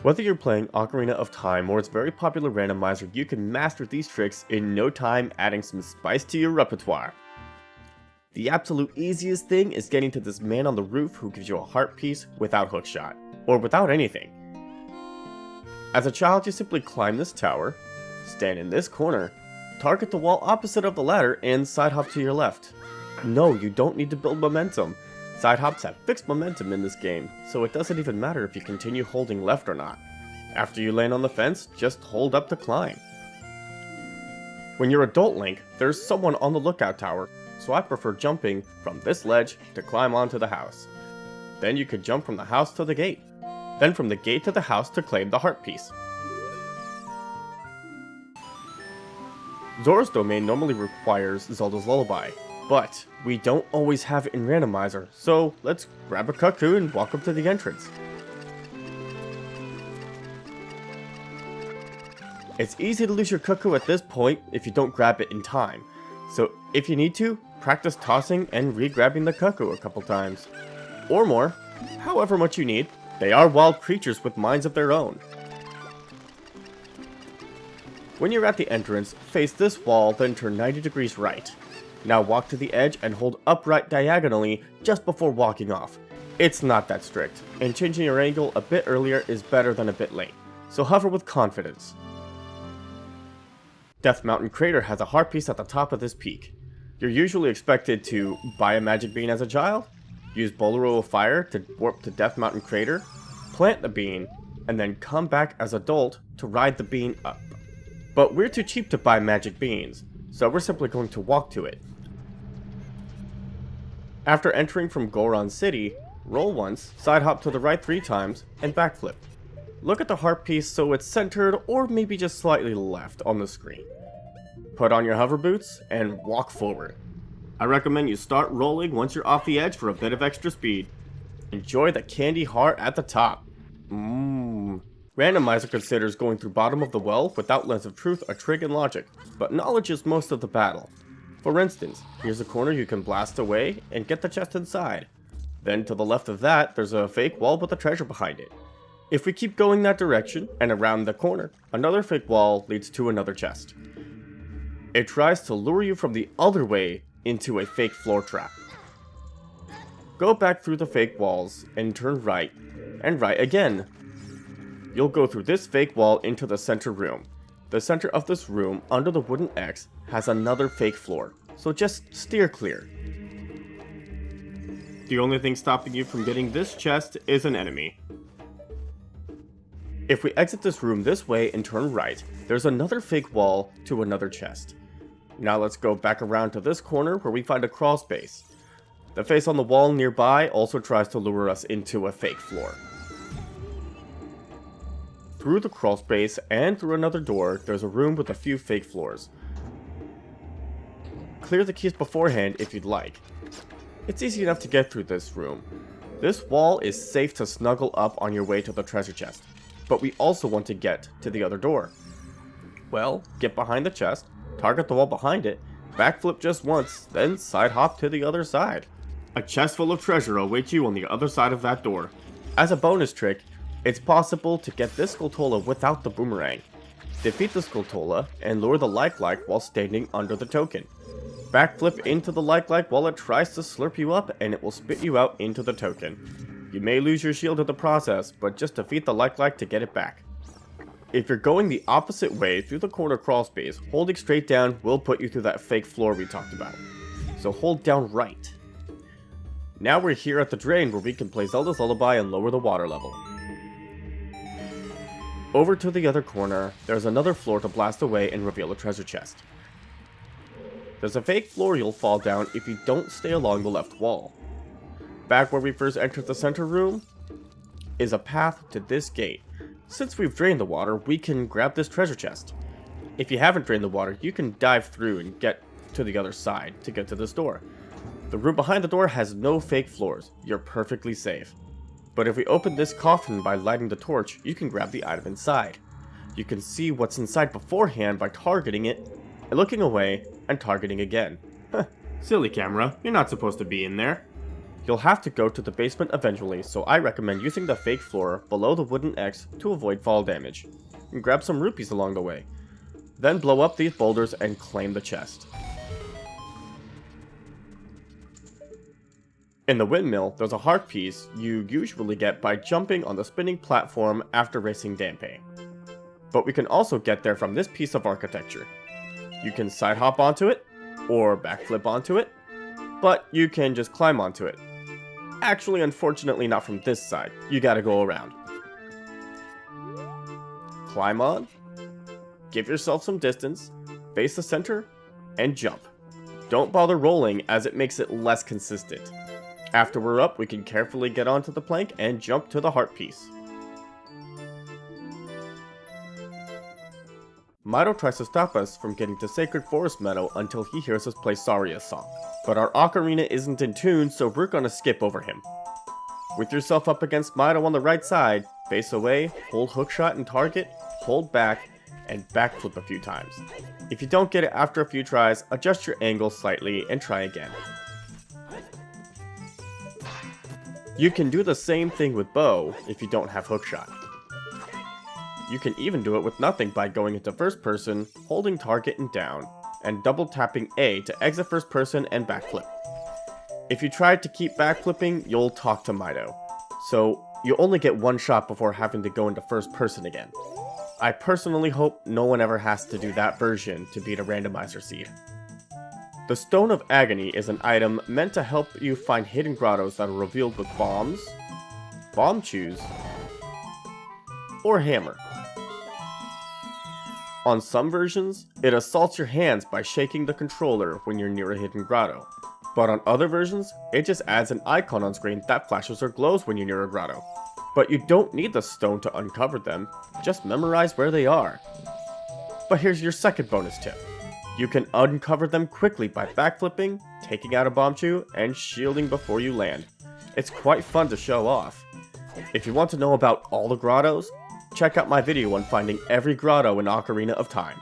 Whether you're playing Ocarina of Time or its very popular randomizer, you can master these tricks in no time, adding some spice to your repertoire. The absolute easiest thing is getting to this man on the roof who gives you a heart piece without hookshot, or without anything. As a child, you simply climb this tower, stand in this corner, target the wall opposite of the ladder, and side hop to your left. No, you don't need to build momentum. Side hops have fixed momentum in this game, so it doesn't even matter if you continue holding left or not. After you land on the fence, just hold up to climb. When you're adult Link, there's someone on the lookout tower, so I prefer jumping from this ledge to climb onto the house. Then you could jump from the house to the gate. Then from the gate to the house to claim the heart piece. Zora's domain normally requires Zelda's Lullaby, but we don't always have it in randomizer, so let's grab a Cucco and walk up to the entrance. It's easy to lose your Cucco at this point if you don't grab it in time, so if you need to, practice tossing and re-grabbing the Cucco a couple times. Or more, however much you need. They are wild creatures with minds of their own. When you're at the entrance, face this wall, then turn 90 degrees right. Now walk to the edge and hold upright diagonally just before walking off. It's not that strict, and changing your angle a bit earlier is better than a bit late, so hover with confidence. Death Mountain Crater has a heart piece at the top of this peak. You're usually expected to buy a magic bean as a child, use Bolero of Fire to warp to Death Mountain Crater, plant the bean, and then come back as adult to ride the bean up. But we're too cheap to buy magic beans, so we're simply going to walk to it. After entering from Goron City, roll once, side hop to the right 3 times, and backflip. Look at the heart piece so it's centered or maybe just slightly left on the screen. Put on your hover boots and walk forward. I recommend you start rolling once you're off the edge for a bit of extra speed. Enjoy the candy heart at the top. Randomizer considers going through bottom of the well without Lens of Truth a trick in logic, but knowledge is most of the battle. For instance, here's a corner you can blast away and get the chest inside. Then to the left of that, there's a fake wall with a treasure behind it. If we keep going that direction and around the corner, another fake wall leads to another chest. It tries to lure you from the other way into a fake floor trap. Go back through the fake walls and turn right, and right again. You'll go through this fake wall into the center room. The center of this room, under the wooden X, has another fake floor, so just steer clear. The only thing stopping you from getting this chest is an enemy. If we exit this room this way and turn right, there's another fake wall to another chest. Now let's go back around to this corner where we find a crawl space. The face on the wall nearby also tries to lure us into a fake floor. Through the crawl space and through another door, there's a room with a few fake floors. Clear the keys beforehand if you'd like. It's easy enough to get through this room. This wall is safe to snuggle up on your way to the treasure chest, but we also want to get to the other door. Well, get behind the chest, target the wall behind it, backflip just once, then side hop to the other side. A chest full of treasure awaits you on the other side of that door. As a bonus trick, it's possible to get this Skulltula without the boomerang. Defeat the Skulltula and lure the like while standing under the token. Backflip into the like while it tries to slurp you up and it will spit you out into the token. You may lose your shield in the process, but just defeat the like to get it back. If you're going the opposite way through the corner crawl space, holding straight down will put you through that fake floor we talked about. So hold down right. Now we're here at the drain where we can play Zelda's Lullaby and lower the water level. Over to the other corner, there's another floor to blast away and reveal a treasure chest. There's a fake floor you'll fall down if you don't stay along the left wall. Back where we first entered the center room is a path to this gate. Since we've drained the water, we can grab this treasure chest. If you haven't drained the water, you can dive through and get to the other side to get to this door. The room behind the door has no fake floors. You're perfectly safe. But if we open this coffin by lighting the torch, you can grab the item inside. You can see what's inside beforehand by targeting it, and looking away, and targeting again. Silly camera, you're not supposed to be in there. You'll have to go to the basement eventually, so I recommend using the fake floor below the wooden X to avoid fall damage. And grab some rupees along the way. Then blow up these boulders and claim the chest. In the windmill, there's a heart piece you usually get by jumping on the spinning platform after racing Dampe. But we can also get there from this piece of architecture. You can side hop onto it, or backflip onto it, but you can just climb onto it. Actually, unfortunately not from this side, you gotta go around. Climb on, give yourself some distance, face the center, and jump. Don't bother rolling as it makes it less consistent. After we're up, we can carefully get onto the plank and jump to the heart piece. Mido tries to stop us from getting to Sacred Forest Meadow until he hears us play Saria's song. But our ocarina isn't in tune, so we're gonna skip over him. With yourself up against Mido on the right side, face away, hold hookshot and target, hold back, and backflip a few times. If you don't get it after a few tries, adjust your angle slightly and try again. You can do the same thing with bow if you don't have hookshot. You can even do it with nothing by going into first person, holding target and down, and double tapping A to exit first person and backflip. If you try to keep backflipping, you'll talk to Mido, so you only get one shot before having to go into first person again. I personally hope no one ever has to do that version to beat a randomizer seed. The Stone of Agony is an item meant to help you find hidden grottos that are revealed with bombs, bomb chews, or hammer. On some versions, it assaults your hands by shaking the controller when you're near a hidden grotto, but on other versions, it just adds an icon on screen that flashes or glows when you're near a grotto. But you don't need the stone to uncover them, just memorize where they are. But here's your second bonus tip. You can uncover them quickly by backflipping, taking out a bomb chew, and shielding before you land. It's quite fun to show off. If you want to know about all the grottos, check out my video on finding every grotto in Ocarina of Time.